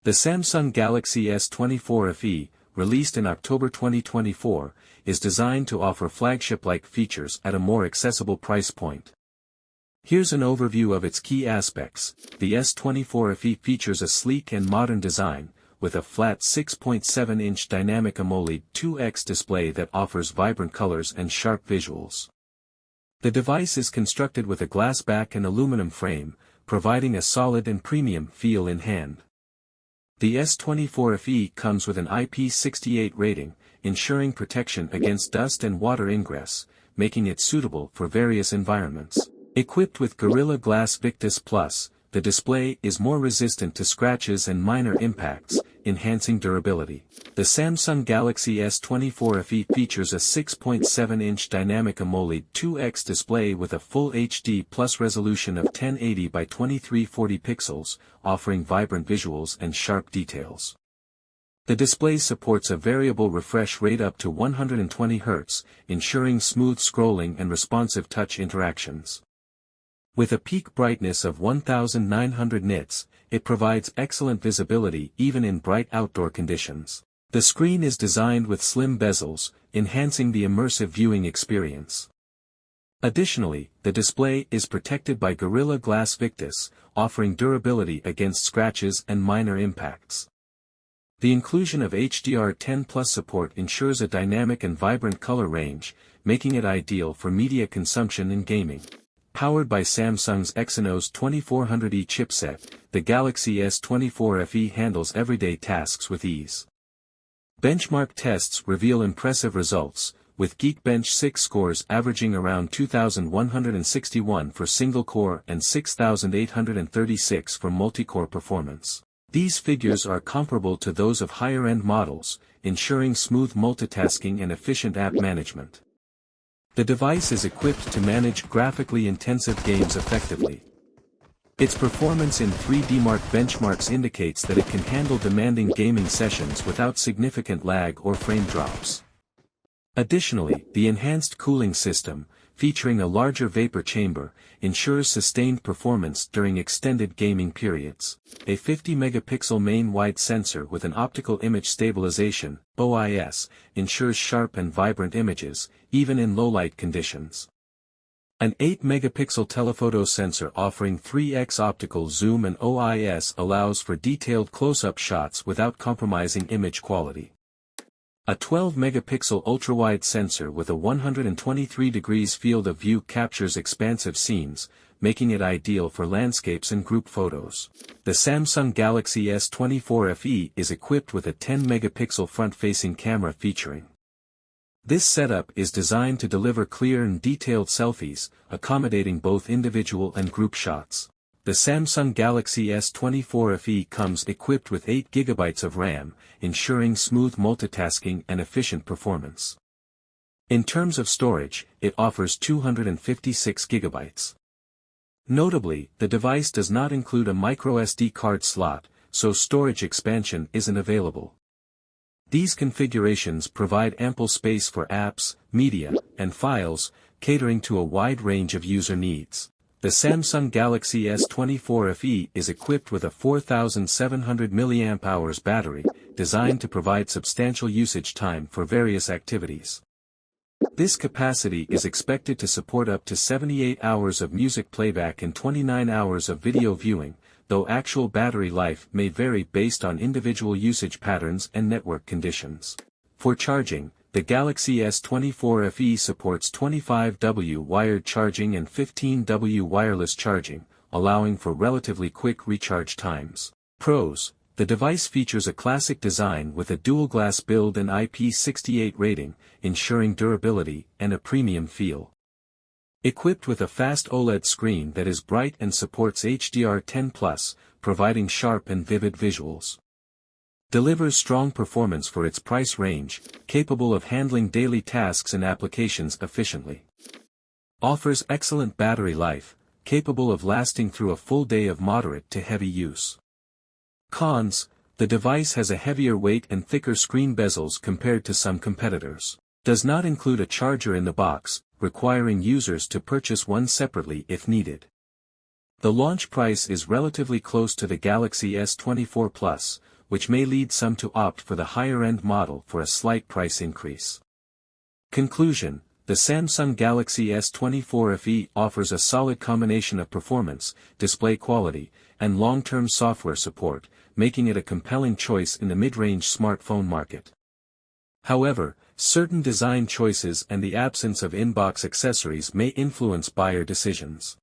The Samsung Galaxy S24 FE, released in October 2024, is designed to offer flagship-like features at a more accessible price point. Here's an overview of its key aspects. The S24 FE features a sleek and modern design, with a flat 6.7-inch dynamic AMOLED 2X display that offers vibrant colors and sharp visuals. The device is constructed with a glass back and aluminum frame, providing a solid and premium feel in hand. The S24 FE comes with an IP68 rating, ensuring protection against dust and water ingress, making it suitable for various environments. Equipped with Gorilla Glass Victus Plus, the display is more resistant to scratches and minor impacts, enhancing durability. The Samsung Galaxy S24 FE features a 6.7-inch dynamic AMOLED 2X display with a full HD Plus resolution of 1080 by 2340 pixels, offering vibrant visuals and sharp details. The display supports a variable refresh rate up to 120 Hz, ensuring smooth scrolling and responsive touch interactions. With a peak brightness of 1900 nits, it provides excellent visibility even in bright outdoor conditions. The screen is designed with slim bezels, enhancing the immersive viewing experience. Additionally, the display is protected by Gorilla Glass Victus, offering durability against scratches and minor impacts. The inclusion of HDR10+ support ensures a dynamic and vibrant color range, making it ideal for media consumption and gaming. Powered by Samsung's Exynos 2400E chipset, the Galaxy S24 FE handles everyday tasks with ease. Benchmark tests reveal impressive results, with Geekbench 6 scores averaging around 2,161 for single-core and 6,836 for multi-core performance. These figures are comparable to those of higher-end models, ensuring smooth multitasking and efficient app management. The device is equipped to manage graphically intensive games effectively. Its performance in 3D Mark benchmarks indicates that it can handle demanding gaming sessions without significant lag or frame drops. Additionally, the enhanced cooling system, featuring a larger vapor chamber, ensures sustained performance during extended gaming periods. A 50-megapixel main-wide sensor with an optical image stabilization (OIS) ensures sharp and vibrant images, even in low-light conditions. An 8-megapixel telephoto sensor offering 3x optical zoom and OIS allows for detailed close-up shots without compromising image quality. A 12-megapixel ultra-wide sensor with a 123 degrees field of view captures expansive scenes, making it ideal for landscapes and group photos. The Samsung Galaxy S24 FE is equipped with a 10-megapixel front-facing camera featuring. This setup is designed to deliver clear and detailed selfies, accommodating both individual and group shots. The Samsung Galaxy S24 FE comes equipped with 8 GB of RAM, ensuring smooth multitasking and efficient performance. In terms of storage, it offers 256 GB. Notably, the device does not include a microSD card slot, so storage expansion isn't available. These configurations provide ample space for apps, media, and files, catering to a wide range of user needs. The Samsung Galaxy S24 FE is equipped with a 4,700 mAh battery, designed to provide substantial usage time for various activities. This capacity is expected to support up to 78 hours of music playback and 29 hours of video viewing, though actual battery life may vary based on individual usage patterns and network conditions. For charging, the Galaxy S24 FE supports 25W wired charging and 15W wireless charging, allowing for relatively quick recharge times. Pros: the device features a classic design with a dual-glass build and IP68 rating, ensuring durability and a premium feel. Equipped with a fast OLED screen that is bright and supports HDR10+, providing sharp and vivid visuals. Delivers strong performance for its price range, capable of handling daily tasks and applications efficiently. Offers excellent battery life, capable of lasting through a full day of moderate to heavy use. Cons: the device has a heavier weight and thicker screen bezels compared to some competitors. Does not include a charger in the box, requiring users to purchase one separately if needed. The launch price is relatively close to the Galaxy S24 Plus, which may lead some to opt for the higher-end model for a slight price increase. Conclusion: the Samsung Galaxy S24 FE offers a solid combination of performance, display quality, and long-term software support, making it a compelling choice in the mid-range smartphone market. However, certain design choices and the absence of in-box accessories may influence buyer decisions.